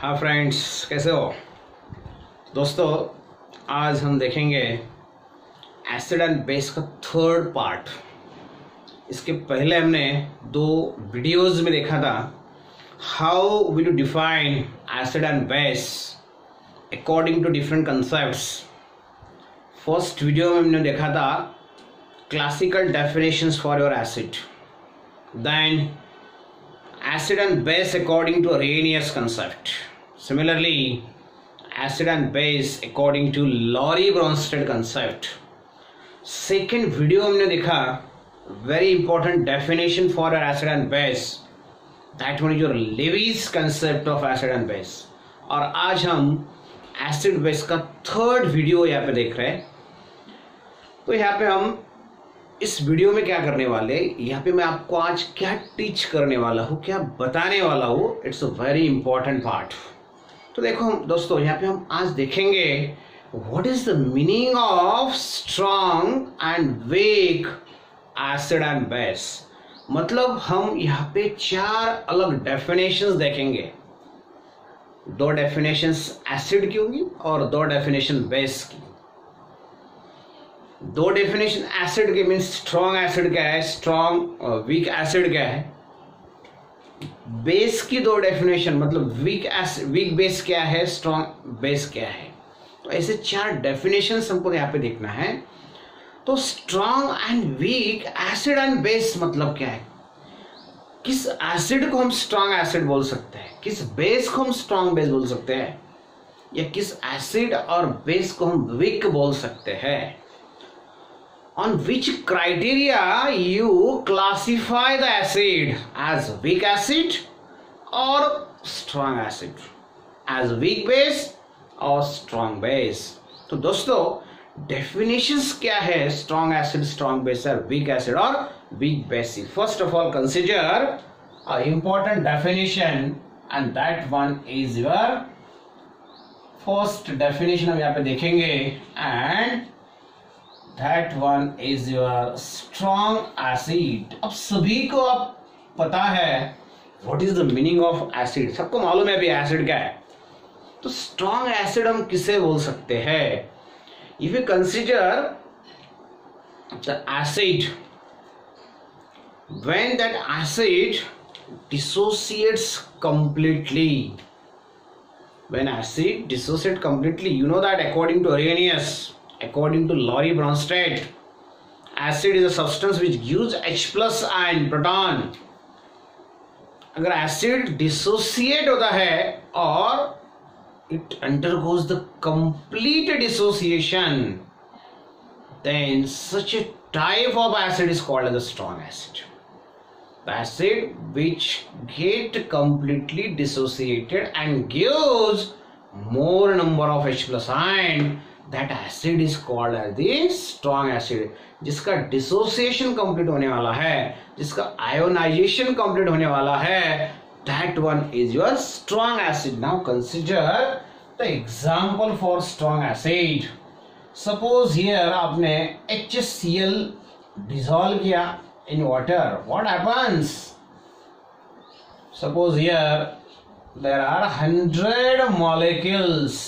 हाँ फ्रेंड्स, कैसे हो दोस्तों। आज हम देखेंगे एसिड एंड बेस का थर्ड पार्ट। इसके पहले हमने दो वीडियोस में देखा था how we to define acid and base according to different concepts. First video में हमने देखा था classical definitions for your acid, then acid and base according to Arrhenius concept. Similarly, acid and base according to Lorentz-Bronsted concept. Second video हमने देखा very important definition for your acid and base. That one is your Levy's concept of acid and base. और आज हम acid base का third video यहाँ पे देख रहे हैं। तो यहाँ पे हम इस वीडियो में क्या करने वाले, यहाँ पे मैं आपको आज क्या टीच करने वाला हूँ, क्या बताने वाला हूँ, it's a very important part. तो देखो दोस्तों, यहाँ पे हम आज देखेंगे what is the meaning of strong and week acid and base. मतलब हम यहाँ पे चार अलग डेफिनेशंस देखेंगे। दो डेफिनेशंस एसिड की होंगी और दो डेफिनेशन बेस की। दो डेफिनेशन एसिड के मीन्स स्ट्रॉन्ग एसिड क्या है, स्ट्रॉन्ग वीक एसिड क्या है। बेस की दो डेफिनेशन, मतलब वीक बेस क्या है, स्ट्रॉन्ग बेस क्या है। तो ऐसे चार डेफिनेशन हमको यहाँ पे देखना है। तो strong and week acid and base मतलब क्या है, किस एसिड को हम स्ट्रॉन्ग एसिड बोल सकते हैं, किस बेस को हम स्ट्रॉन्ग बेस बोल सकते हैं, या किस एसिड और बेस को हम वीक बोल सकते हैं। On which criteria you classify the acid as weak acid or strong acid, as weak base or strong base। तो दोस्तों definitions क्या है strong acid, strong base और weak acid और weak base। First of all consider a important definition and that one is your first definition हम यहाँ पे देखेंगे and that one is your strong acid। अब सभी को अब पता है what is the meaning of acid, सबको मालूम है अभी एसिड क्या है। तो strong acid हम किसे बोल सकते हैं। if you consider the acid, when that acid dissociates completely, when acid dissociates completely, you know that according to Arrhenius, according to Lorentz-Bronsted, acid is a substance which gives H plus ion proton। अगर acid dissociate होता है और it undergoes the complete dissociation, then such a type of acid is called as a strong acid। The acid which get completely dissociated and gives more number of H plus ion, that acid is called as the strong acid। जिसका dissociation complete होने वाला है, जिसका ionisation complete होने वाला है, that one is your strong acid। Now consider the example for strong acid। Suppose here आपने HCl dissolve किया in water, what happens? Suppose here there are 100 molecules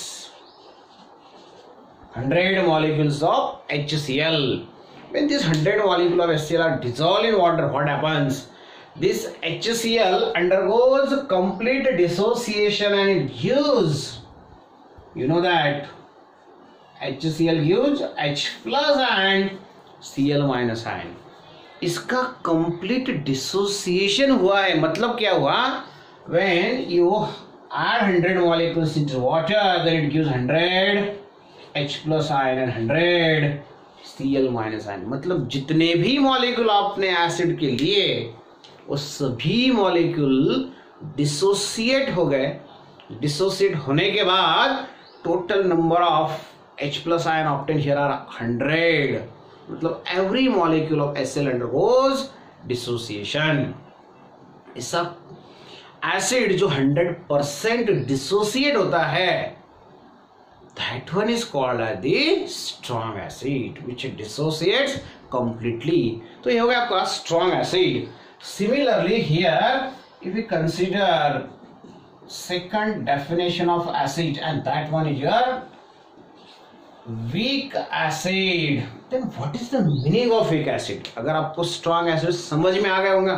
of HCl। When this 100 molecules of HCl are dissolved in water, what happens? This HCl undergoes complete dissociation and it gives, you know that HCl gives H plus and Cl minus ion। इसका complete dissociation हुआ है, मतलब क्या हुआ, when you add 100 molecules into water, then it gives 100 H plus ion and 100 Cl minus ion। मतलब जितने भी molecule आपने एसिड के लिए, वो सभी मॉलिक्यूल डिसोसिएट हो गए। डिसोसिएट होने के बाद total number of H plus ion obtained here are 100। मतलब every molecule of HCl undergoes dissociation। ऐसा एसिड जो 100% डिसोसिएट होता है, that one is called as the strong acid which dissociates completely। तो ये हो गया आपका strong acid। Similarly here if we consider second definition of acid, and that one is your weak acid. Then what is the meaning of weak acid? अगर आपको strong acid समझ में आ गया होगा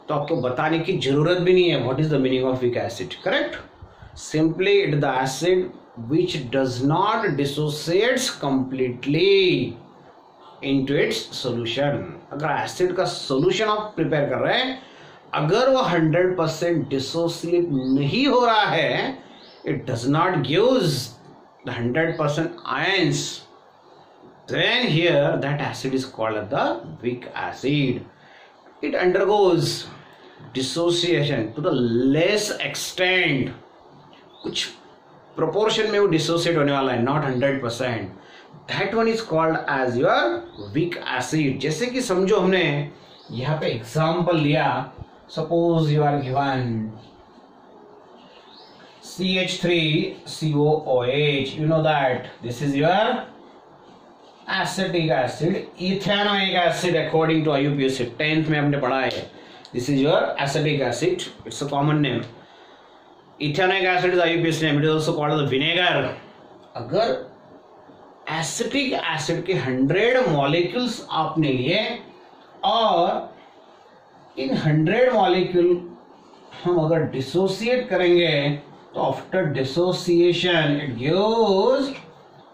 तो आपको बताने की जरूरत भी नहीं है. What is the meaning of weak acid? Correct? Simply it is the acid which does not dissociates completely into its solution. अगर एसिड का solution आप प्रिपेयर कर रहे हैं, अगर वो 100% डिसोसिएट नहीं हो रहा है, it does not gives the 100% ions, then here that acid is called the weak acid. It undergoes dissociation to the less extent, कुछ proportion में वो dissociate होने वाला है, not 100%. That one is called as your weak acid. जैसे कि समझो हमने यहाँ पे एग्जाम्पल लिया, suppose you are given CH3COOH. You know that this is your acetic acid, ethanoic acid according to IUPAC 10th में हमने पढ़ा है. This is your acetic acid. It's a common name. Ethanoic acid is IUPAC name. It is also called the vinegar. अगर acetic acid के 100 molecules आपने लिए और इन 100 molecule हम अगर डिसोसिएट करेंगे तो आफ्टर डिसोसिएशन इट गिव्स,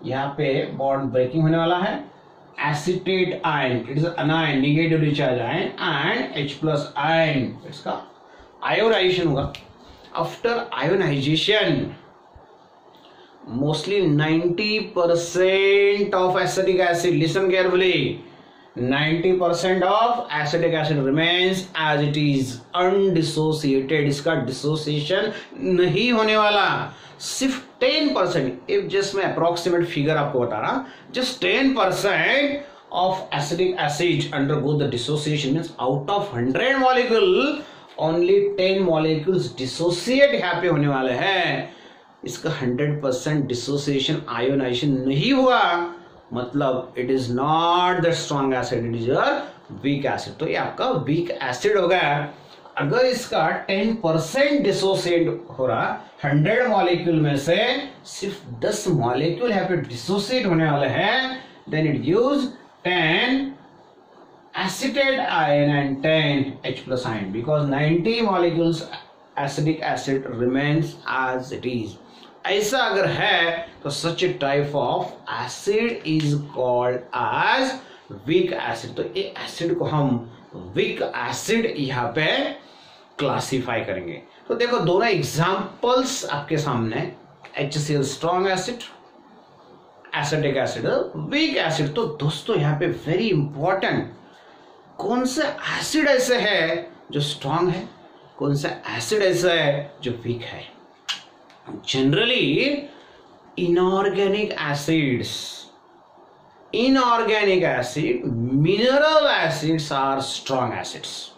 यहाँ पे बॉन्ड ब्रेकिंग होने वाला है, acetate ion, it is anion, negatively charged ion, and H+ ion, इसका आयोनाइजेशन होगा. After ionisation mostly 90% of acetic acid, listen carefully, 90% of acetic acid remains as it is undissociated. इसका dissociation नहीं होने वाला. सिर्फ 10%, if just मैं approximate figure आपको बता रहा, just 10% of acetic acid undergo the dissociation. Means out of 100 molecule only 10 molecules dissociate यहाँ पे होने वाले हैं. इसका 100% डिसोसिएशन आयोनाइजेशन नहीं हुआ, मतलब it is not the strong acid, it is your weak acid. तो ये आपका वीक एसिड हो गया. अगर इसका 10% डिसोसिएट हो रहा, 100 मॉलिक्यूल में से सिर्फ 10 मॉलिक्यूल यहाँ पे डिसोसिएट होने वाले हैं, then it gives 10 acetate ion and 10 H+ ion, because 90 molecules acidic acid remains as it is. ऐसा अगर है तो such a type of acid is called as weak acid. तो ये एसिड को हम weak acid यहाँ पे क्लासिफाई करेंगे. तो देखो दोनों एग्जांपल्स आपके सामने, HCl strong acid, acetic acid weak acid. तो दोस्तों यहाँ पे वेरी इंपॉर्टेंट, कौन सा एसिड ऐसे है जो स्ट्रॉन्ग है, कौन सा एसिड ऐसा है जो वीक है. Generally inorganic acids, inorganic acid, mineral acids are strong acids.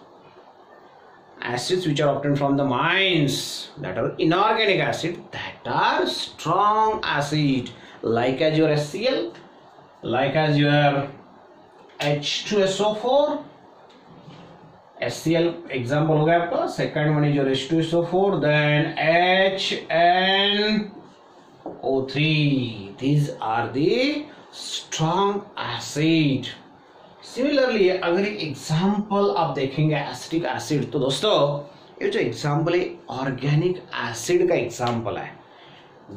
Acids which are obtained from the mines, that are inorganic acid, that are strong acid, like as your HCl, like as your H2SO4. HCl example हो गया आपका. Second one is your H2SO4, then HNO3. These are the strong acid. Similarly अगर example आप देखेंगे acetic acid, तो दोस्तों ये जो एग्जाम्पल है ऑर्गेनिक एसिड का एग्जाम्पल है.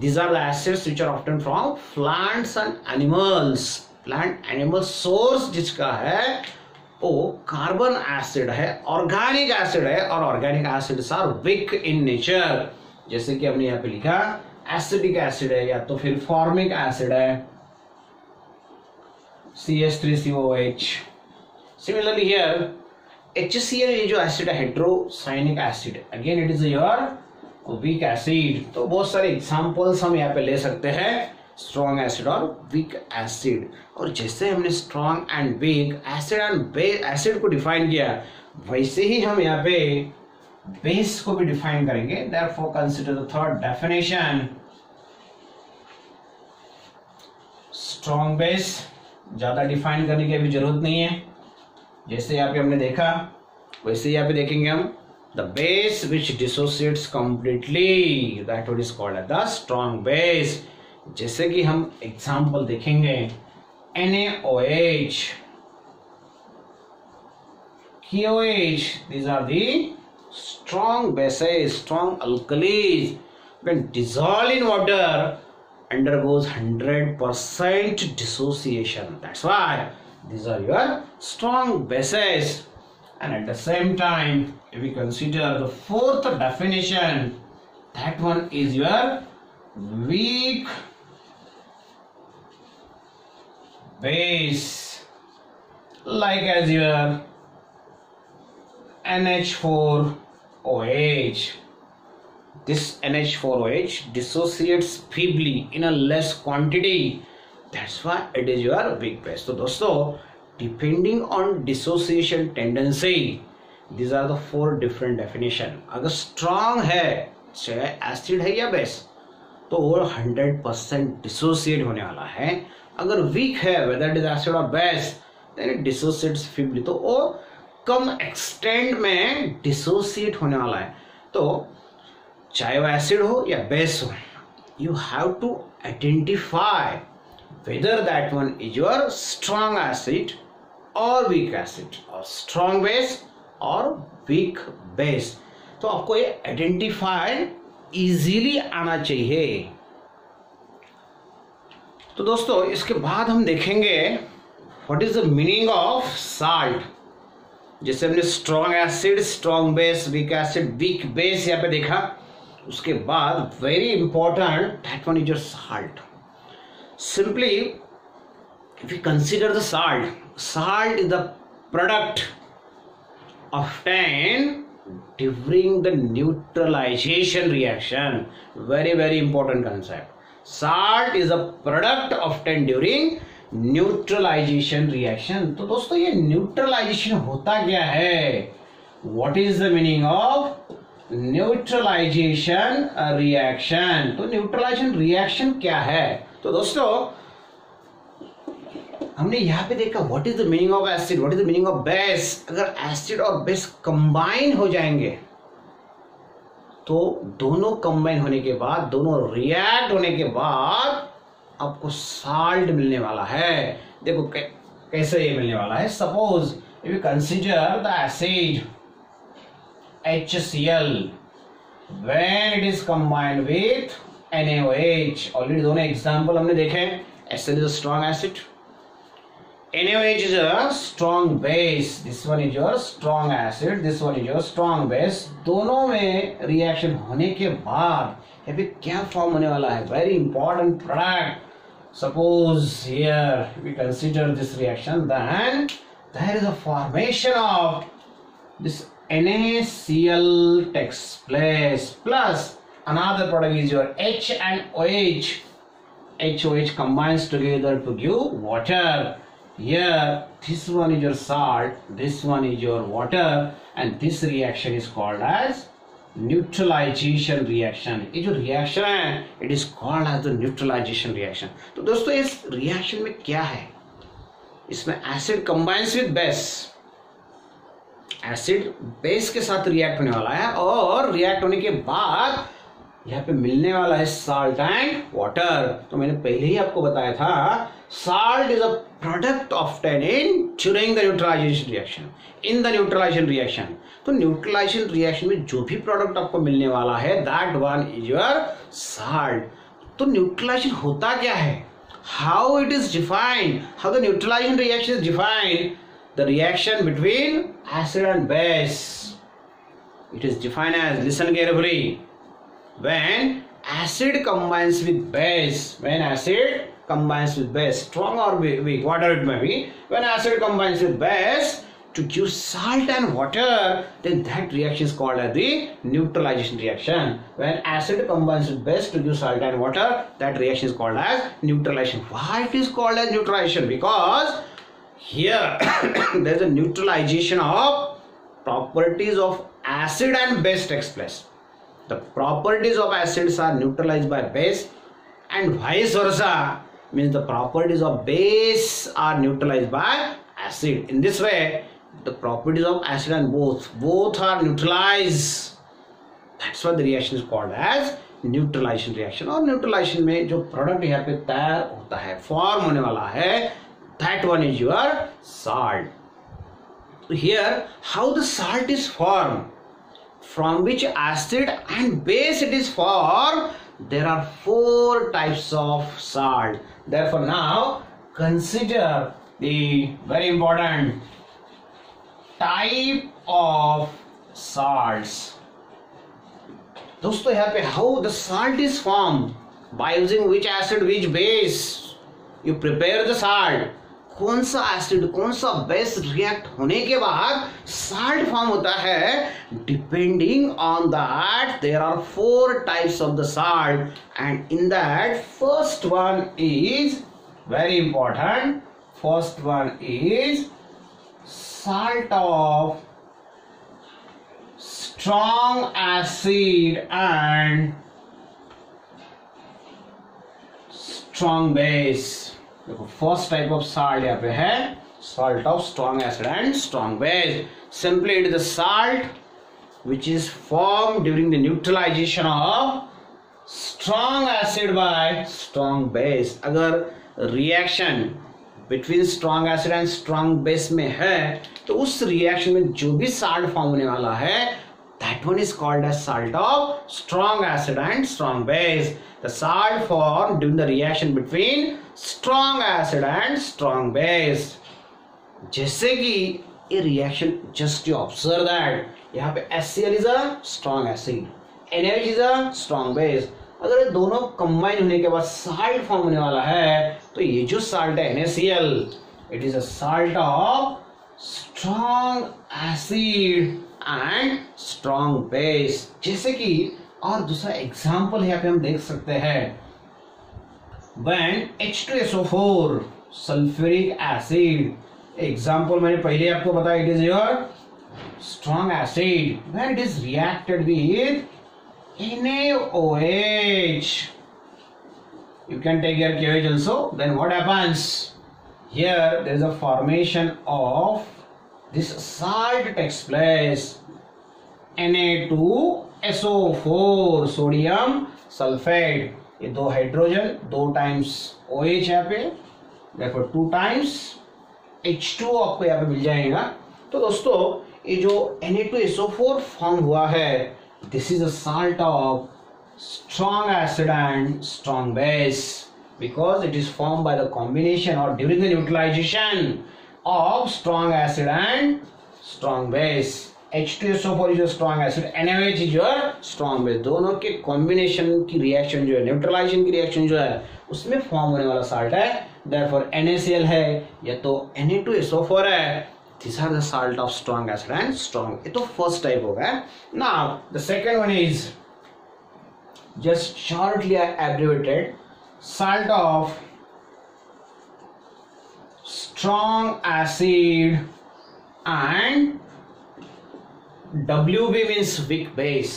These are the acids which are obtained from plants and animals. Plant animal source जिसका है वो कार्बन एसिड है, ऑर्गेनिक एसिड है, और organic acids are weak in nature. जैसे कि हमने यहाँ पे लिखा एसिडिक एसिड है या तो फिर फॉर्मिक एसिड है, CH3COOH. Similarly here HCl ये जो एसिड है hydrocyanic acid, again it is your weak acid. तो बहुत सारे एग्जांपल्स हम यहाँ पे ले सकते हैं स्ट्रॉन्ग एसिड और वीक एसिड. और जैसे हमने strong and week acid and acid को डिफाइन किया, वैसे ही हम यहाँ पे बेस को भी डिफाइन करेंगे. Therefore consider the third definition. Strong base ज्यादा डिफाइन करने की अभी जरूरत नहीं है, जैसे यहाँ पे हमने देखा वैसे यहाँ पे देखेंगे हम. the base which dissociates completely, that what is called as the strong base. जैसे कि हम एग्जाम्पल देखेंगे NaOH, KOH, these are the strong bases, strong alkalis. When dissolved in water, undergoes 100% dissociation. That's why these are your strong bases. And at the same time, if we consider the fourth definition, that one is your weak base, like as your NH4OH. This NH4OH dissociates feebly in a less quantity. That's why it is your weak base. So दोस्तों, depending on dissociation tendency, these are the four different definition. अगर strong है, चाहे acid है या base, तो वो 100% dissociate होने वाला है. अगर weak है, whether it is acid or base, then it dissociates feebly. तो वो कम extent में dissociate होने वाला है. तो चाहे वो एसिड हो या बेस हो, you have to identify whether that one is your strong acid और वीक एसिड, और स्ट्रॉन्ग बेस और वीक बेस. तो आपको ये आइडेंटिफाई इजीली आना चाहिए. तो दोस्तों, इसके बाद हम देखेंगे what is the meaning of salt. जैसे हमने strong acid, strong base, weak acid, weak base यहाँ पे देखा. उसके बाद very important, that one is your salt. Simply if you consider the salt, salt is the product obtained during the neutralization reaction. Very important concept. Salt is a product obtained during neutralization reaction. तो दोस्तों, ये neutralization होता क्या है? What is the meaning of neutralisation reaction? तो neutralisation reaction क्या है? तो दोस्तों, हमने यहाँ पे देखा what is the meaning of acid, what is the meaning of base. अगर एसिड और बेस कंबाइन हो जाएंगे तो दोनों कंबाइन होने के बाद, दोनों रिएक्ट होने के बाद आपको साल्ट मिलने वाला है. देखो कैसे ये मिलने वाला है. Suppose if you consider the acid HCl when it is combined with NaOH. Already दोनों एग्जाम्पल हमने देखे. HCl is a strong acid, NaOH is a strong base. This one is your strong acid, this one is your strong base. दोनों में reaction होने के बाद यहाँ पे क्या फॉर्म होने वाला है? Very important product. Suppose here we consider this reaction, then there is a formation of this NaCl takes place, plus another product is your H and OH. HOH combines together to give water. Here this one is your salt, this one is your water, and this reaction is called as neutralization reaction. ये जो reaction है, it is called as the neutralization reaction. तो दोस्तों, इस reaction में क्या है? इसमें acid combines with base. Acid base के साथ रिएक्ट होने वाला है, और रिएक्ट होने के बाद यहाँ पे मिलने वाला है साल्ट एंड वाटर. तो मैंने पहले ही आपको बताया था, salt is a product obtained during the neutralisation reaction, in the neutralisation reaction. तो न्यूट्रलाइजेशन रिएक्शन में जो भी प्रोडक्ट आपको मिलने वाला है, that one is your salt. तो न्यूट्रलाइजेशन होता क्या है? How it is defined, how the neutralisation reaction is defined? The reaction between acid and base, it is defined as, listen carefully, when acid combines with base, when acid combines with base, strong or weak, whatever it may be, when acid combines with base to give salt and water, then that reaction is called as the neutralization reaction. When acid combines with base to give salt and water, that reaction is called as neutralization. Why it is called as neutralization? Because here there is a neutralization of properties of acid and base takes place. The properties of acids are neutralized by base, and vice versa, means the properties of base are neutralized by acid. In this way, the properties of acid and both are neutralized. That's why the reaction is called as neutralisation reaction. और neutralisation में जो product यहाँ पे तैयार होता है, form होने वाला है, that one is your salt. Here how the salt is form, from which acid and base it is form. There are 4 types of salt. Therefore now consider the very important type of salts. दोस्तों यहाँ पे how the salt is form, by using which acid which base you prepare the salt. कौन सा acid कौन सा base react होने के बाद साल्ट फॉर्म होता है, depending on that there are 4 types of the salt. And in that first one is very important. First one is salt of strong acid and strong base. देखो first type of salt यहाँ पे है salt of strong acid and strong base. Simply it is the salt which is formed during the neutralization of strong acid by strong base. अगर reaction between strong acid and strong base में है तो उस reaction में जो भी salt form होने वाला है, that one is called as salt of strong acid and strong base. The salt form during the reaction between strong acid and strong base. जैसे कि ये reaction, just you observe that यहाँ पे HCl is a strong acid, NaOH is a strong base. अगर ये दोनों combine होने के बाद साल्ट फॉर्म होने वाला है तो ये जो साल्ट है NaCl, it is a salt of strong acid and strong base. जैसे कि और दूसरा एग्जांपल यहाँ पे हम देख सकते हैं, when H2SO4 sulphuric acid, example मैंने पहले आपको बताया, it is your strong acid. When it is reacted with NaOH, you can take your KOH also. Then what happens? Here there is a formation of this salt takes place. Na2SO4 sodium sulfate. ये 2 hydrogen, 2 times OH यहाँ पे, therefore 2 times H2O आपको यहाँ पे मिल जाएगा. तो दोस्तों ये जो Na2SO4 फॉर्म हुआ है, this is a salt of strong acid and strong base because it is formed by the combination or during the neutralization of strong acid and strong base. H2SO4 is a strong acid, NaOH is your strong base. दोनों के combination की reaction जो है, neutralisation की reaction जो है, उसमें form होने वाला साल्ट है. therefore NaCl है या तो Na2SO4 है. These are the salt of strong acid and strong. ये तो first type होगा. Now the second one is just shortly abbreviated, salt of strong acid and WB means weak base.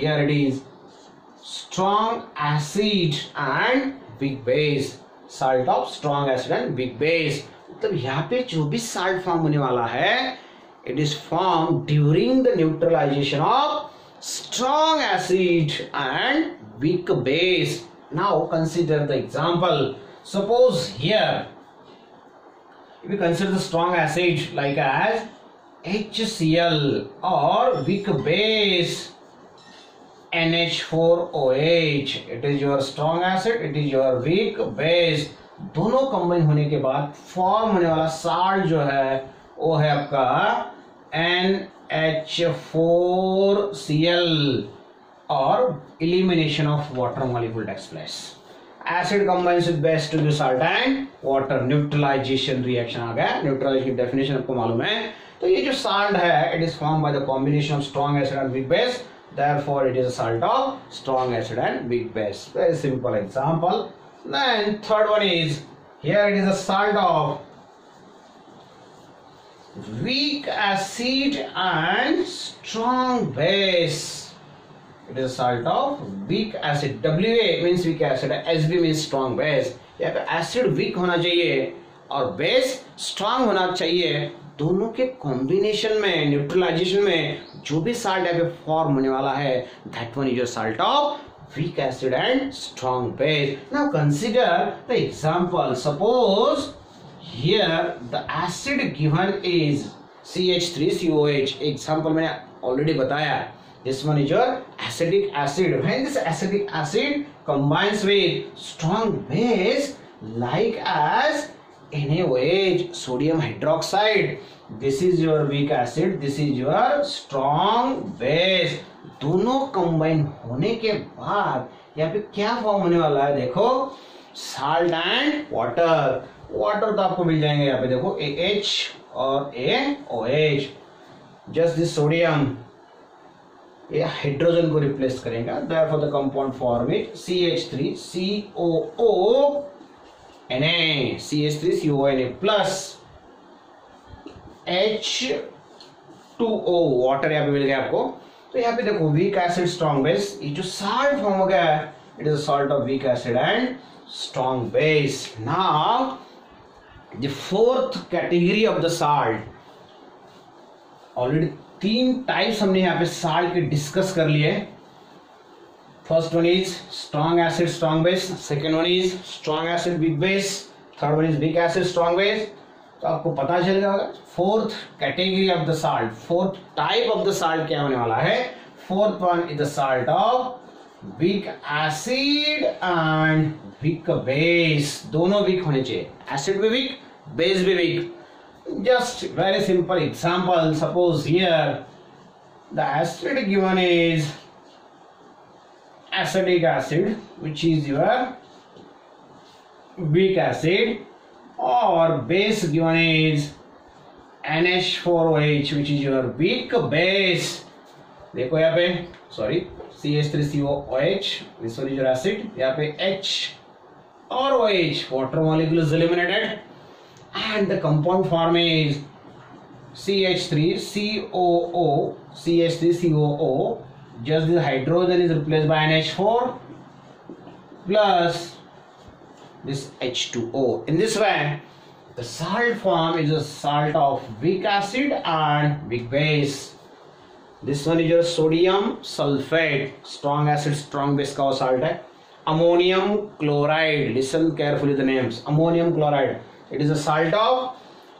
Here it is strong acid and weak base. Salt of strong acid and weak base. तो यहाँ पे जो भी salt form होने वाला है, it is form during the neutralization of strong acid and weak base. Now consider the example. Suppose here if you consider the strong acid like as HCl और weak base NH4OH. It is your strong acid, it is your weak base. दोनों combine होने के बाद form होने वाला salt जो है वो है आपका NH4Cl और elimination of water molecule takes place. Acid combines with base to give salt and water. Neutralization reaction आ गया. न्यूट्रलाइजेशन की डेफिनेशन आपको मालूम है. तो ये जो साल्ट है, it is form by the combination of strong acid and weak base. therefore it is a salt of strong acid and weak base. Very simple example. Then third one is, here it is a salt of weak acid and strong base. It is a salt of weak acid. Wa means weak acid, Sb means strong base. यहाँ पे acid weak होना चाहिए और base strong होना चाहिए। दोनों के combination में, न्यूट्रलाइजेशन में जो भी साल्ट यहाँ पे फॉर्म होने वाला है, that one is your salt of weak acid and strong base. Now consider the example. Suppose here the acid given is CH3COH. Example मैंने already बताया. This one is your acetic acid. When this acetic acid combines with strong base like as NaOH, sodium hydroxide, this is your weak acid, this is your strong base. दोनों combine होने के बाद यहाँ पे क्या form होने वाला है, देखो साल्ट एंड वाटर। वाटर तो आपको मिल जाएंगे यहाँ पे, देखो AH और AOH। जस्ट दिस सोडियम ये हाइड्रोजन को रिप्लेस करेगा, therefore the compound form it CH3COONA, CH3COONA plus H2O, water यहाँ पे मिल गया आपको। तो यहाँ पे देखो वीक एसिड स्ट्रॉन्ग बेस, ये जो साल्ट फॉर्म हो गया है it is salt of weak acid and strong base. Now the fourth category of the salt, already 3 types हमने यहाँ पे साल्ट के डिस्कस कर लिए। First one is strong acid strong base, second one is strong acid weak base, third one is weak acid strong base. तो आपको पता चल जाएगा fourth category of the salt, fourth type of the salt क्या होने वाला है। Fourth one is the salt of weak acid and weak base. दोनों वीक होने चाहिए, एसिड भी वीक, बेस भी weak. Just very simple example, suppose here the acid given is acetic acid which is your weak acid, or base given is NH4OH which is your weak base. देखो यहाँ पे sorry CH3COOH, this one is your acid, यहाँ पे H और OH, water molecule is eliminated and the compound form is CH3COO, CH3COO, just the hydrogen is replaced by NH4 plus this H2O. In this way, the salt form is a salt of weak acid and weak base. This one is your sodium sulfate, strong acid, strong base का salt है. Ammonium chloride. Listen carefully the names. Ammonium chloride. It is a salt of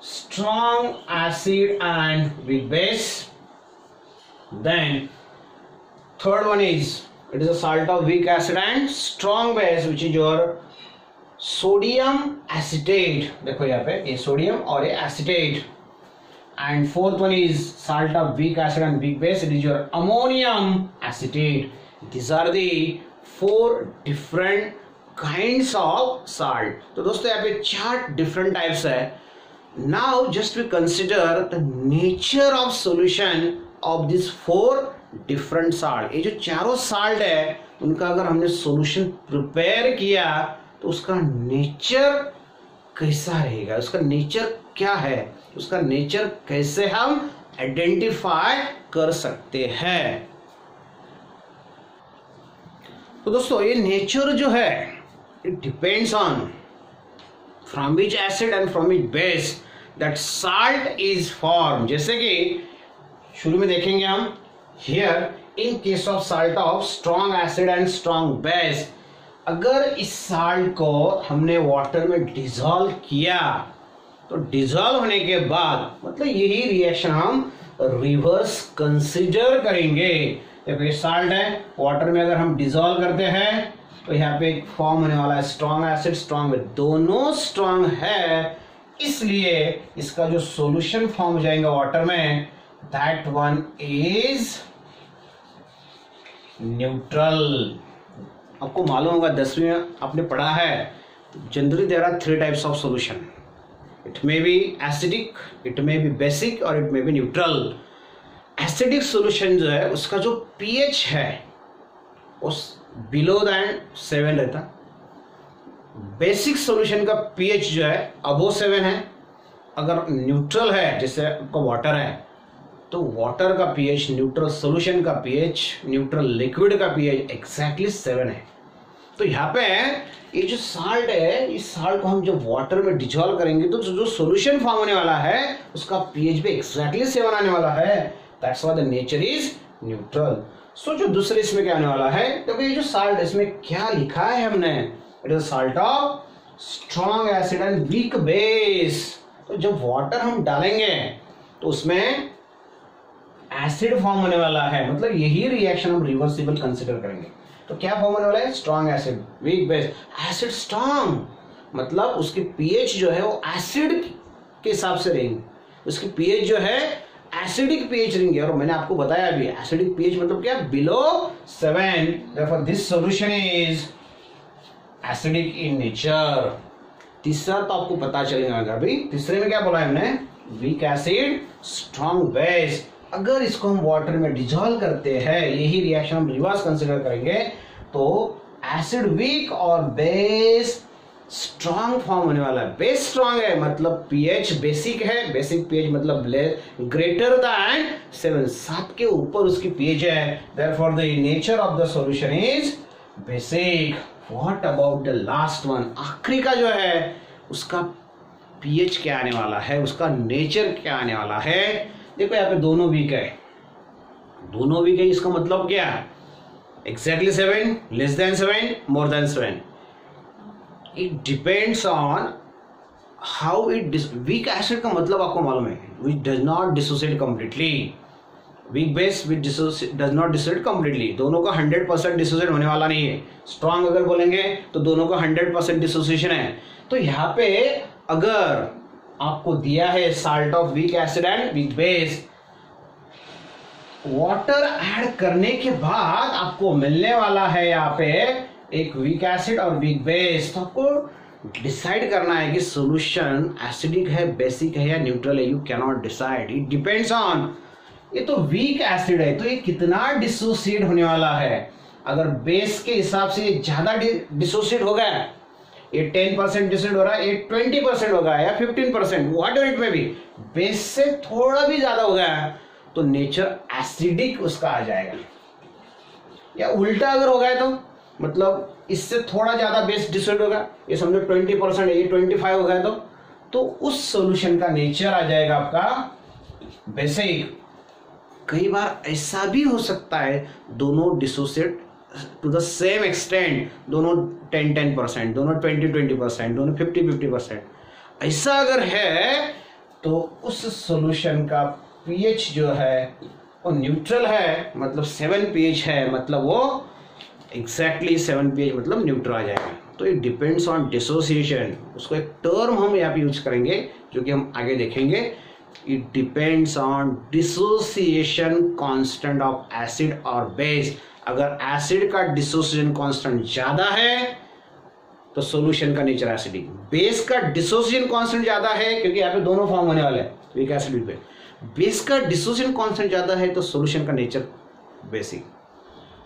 strong acid and weak base. Then third one is it is a salt of weak acid and strong base, which is your sodium acetate. देखो यहाँ पे ये sodium और ये acetate. And fourth one is salt of weak acid and weak base, it is your ammonium acetate. This are the 4 different kinds of salt. तो दोस्तों यहाँ पे 4 डिफरेंट टाइप्स है। Now just we consider the nature of solution of this 4 different salt. ये जो चारों salt है उनका अगर हमने सॉल्यूशन प्रिपेयर किया तो उसका नेचर कैसा रहेगा, उसका नेचर क्या है, उसका नेचर कैसे हम आइडेंटिफाई कर सकते हैं। तो दोस्तों ये नेचर जो है it depends on from which acid and from which base that salt is form. जैसे कि शुरू में देखेंगे हम here in case of salt of strong acid and strong base, अगर इस साल्ट को हमने वाटर में डिसॉल्व किया तो डिसॉल्व होने के बाद मतलब यही रिएक्शन हम रिवर्स कंसीडर करेंगे। देखो ये साल्ट है, वाटर में अगर हम डिसॉल्व करते हैं तो यहाँ पे एक फॉर्म होने वाला है स्ट्रॉन्ग एसिड स्ट्रॉन्ग बेस, दोनों स्ट्रॉन्ग है, इसलिए इसका जो सॉल्यूशन फॉर्म हो जाएगा वाटर में दैट वन इज न्यूट्रल। आपको मालूम होगा 10वीं में आपने पढ़ा है generally there are 3 types of solution, it may be acidic, it may be basic और it may be neutral. Acidic solution जो है उसका जो पीएच है उस बिलो दैन 7 रहता, बेसिक सॉल्यूशन का पीएच जो है अबो 7 है। अगर न्यूट्रल है जैसे आपका वाटर है तो वाटर का पीएच, न्यूट्रल सॉल्यूशन का पीएच, न्यूट्रल लिक्विड का पीएच एग्जैक्टली 7 है। तो यहाँ पे ये जो साल्ट है, इस साल्ट को हम जब वाटर में डिजोल्व करेंगे तो जो सॉल्यूशन फॉर्म होने वाला है उसका पीएच भी एक्जैक्टली 7 आने वाला है। That's why the nature is neutral. So जो दूसरे इसमें क्या आने वाला है, तो ये जो साल्ट इसमें क्या लिखा है हमने, it is salt of strong acid and weak base. तो जब वाटर हम डालेंगे तो उसमें एसिड फॉर्म होने वाला है, मतलब यही रिएक्शन हम रिवर्सिबल कंसिडर करेंगे। तो क्या फॉर्म होने वाला है, strong acid weak base. Acid strong मतलब उसकी पीएच जो है वो एसिड के हिसाब से रहेंगे, उसकी पीएच जो है एसिडिक पीएच रहेंगे। और मैंने आपको बताया अभी एसिडिक पीएच मतलब क्या, below 7। Therefore this solution is acidic in nature. तीसरा तो आपको पता चलेगा अभी, तीसरे में क्या बोला है हमने, वीक एसिड स्ट्रॉन्ग बेस। अगर इसको हम वाटर में डिजोल्व करते हैं, यही रिएक्शन हम रिवर्स कंसिडर करेंगे, तो एसिड वीक और बेस स्ट्रॉन्ग फॉर्म होने वाला है। बेस स्ट्रॉन्ग है मतलब पीएच बेसिक है, बेसिक पीएच मतलब ग्रेटर देन 7, 7 के ऊपर उसकी पीएच है। Therefore the nature of the solution is basic. What about the last one, आखिरी का जो है उसका पीएच क्या आने वाला है, उसका नेचर क्या आने वाला है। देखो यहाँ पे दोनों वीक है, दोनों वीक है, इसका मतलब क्या है, exactly 7, less than 7, more than 7। It depends on how it, weak acid का मतलब आपको मालूम है, which does not dissociate completely. Weak base which does not dissociate completely, दोनों का 100% डिसोसिएट होने वाला नहीं है। स्ट्रॉन्ग अगर बोलेंगे तो दोनों का 100% डिसोसिएशन है। तो यहाँ पे अगर आपको दिया है salt of weak acid and weak base, water add करने के बाद आपको मिलने वाला है यहाँ पे एक वीक एसिड और वीक बेस। तो आपको डिसाइड करना है कि सॉल्यूशन एसिडिक है, बेसिक है या न्यूट्रल है। You can not decide, it depends on, ये तो वीक एसिड है तो ये कितना डिसोसिएट होने वाला है। अगर बेस के हिसाब से ज्यादा डिसोसिएट हो गया, ये 10% डिसोसिएट हो रहा है, ये 20% हो गया या 15%, what ever it may B, base से थोड़ा भी ज्यादा हो गया तो नेचर एसिडिक उसका आ जाएगा। या उल्टा अगर हो गया तो मतलब इससे थोड़ा ज्यादा बेस डिसोसिएट होगा, ये समझो 20% है, ये 25 हो गया तो उस सॉल्यूशन का नेचर आ जाएगा आपका बेसिक। कई बार ऐसा भी हो सकता है दोनों dissociate to the same extent, दोनों 10-10%, दोनों 20-20%, दोनों 50-50%। ऐसा अगर है तो उस सॉल्यूशन का पीएच जो है वो न्यूट्रल है, मतलब 7 पीएच है, मतलब वो एग्जैक्टली 7 पीएच मतलब न्यूट्रल आ जाएगा। तो इट डिपेंड्स ऑन डिसोसिएशन। उसको एक टर्म हम यहाँ पे यूज करेंगे जो कि हम आगे देखेंगे। It depends on dissociation constant of acid और बेस। अगर एसिड का डिसोसिएशन कांस्टेंट ज्यादा है तो सॉल्यूशन का नेचर एसिडिक। बेस का डिसोसिएशन कांस्टेंट ज्यादा है क्योंकि यहाँ पे दोनों फॉर्म होने वाले हैं, weak acid weak base. Base का डिसोसिएशन कांस्टेंट ज्यादा है तो सॉल्यूशन का नेचर बेसिक।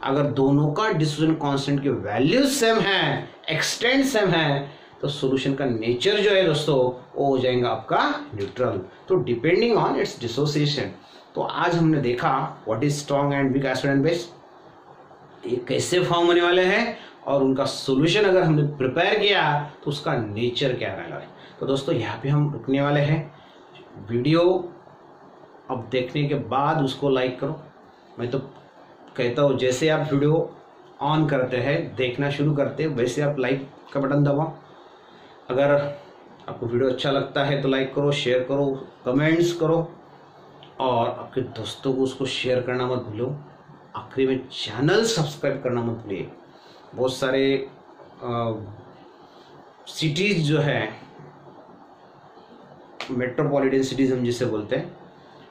अगर दोनों का डिसोसिएशन कांस्टेंट की वैल्यूज सेम है, एक्सटेंट सेम है, तो सॉल्यूशन का नेचर जो है दोस्तों वो हो जाएगा आपका न्यूट्रल। तो डिपेंडिंग ऑन इट्स डिसोसिएशन। तो आज हमने देखा what is strong and week acid and base, ये कैसे फॉर्म होने वाले हैं और उनका सॉल्यूशन अगर हमने प्रिपेयर किया तो उसका नेचर क्या रहने वाला है। तो दोस्तों यहाँ पे हम रुकने वाले हैं। वीडियो अब देखने के बाद उसको लाइक करो। मैं तो कहता हूँ जैसे आप वीडियो ऑन करते हैं, देखना शुरू करते हैं, वैसे आप लाइक का बटन दबाओ। अगर आपको वीडियो अच्छा लगता है तो लाइक करो, शेयर करो, कमेंट्स करो और आपके दोस्तों को उसको शेयर करना मत भूलो। आखिरी में चैनल सब्सक्राइब करना मत भूलिए। बहुत सारे सिटीज़ जो है, मेट्रोपॉलिटन सिटीज़ हम जिसे बोलते हैं,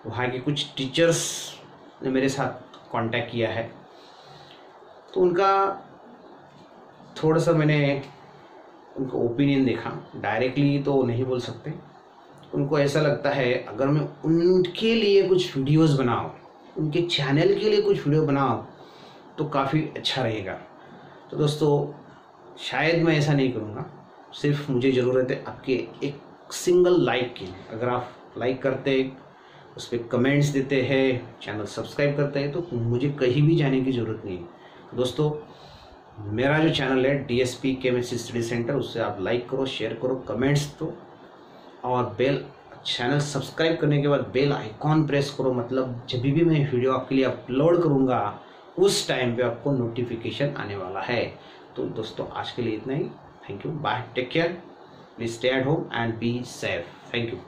वहाँ के कुछ टीचर्स ने मेरे साथ कांटेक्ट किया है। तो उनका थोड़ा सा मैंने उनका ओपिनियन देखा। डायरेक्टली तो नहीं बोल सकते, उनको ऐसा लगता है अगर मैं उनके लिए कुछ वीडियोस बनाऊं, उनके चैनल के लिए कुछ वीडियो बनाऊं तो काफ़ी अच्छा रहेगा। तो दोस्तों शायद मैं ऐसा नहीं करूँगा, सिर्फ मुझे ज़रूरत है आपके एक सिंगल लाइक की। अगर आप लाइक करते, उस पर कमेंट्स देते हैं, चैनल सब्सक्राइब करते हैं तो मुझे कहीं भी जाने की ज़रूरत नहीं है। दोस्तों मेरा जो चैनल है DSP केमिस्ट्री स्टडी सेंटर, उससे आप लाइक करो, शेयर करो, कमेंट्स दो और बेल चैनल सब्सक्राइब करने के बाद बेल आइकॉन प्रेस करो। मतलब जब भी मैं वीडियो आपके लिए अपलोड करूँगा उस टाइम पे आपको नोटिफिकेशन आने वाला है। तो दोस्तों आज के लिए इतना ही। Thank you, bye, take care, please stay at home and be safe. Thank you.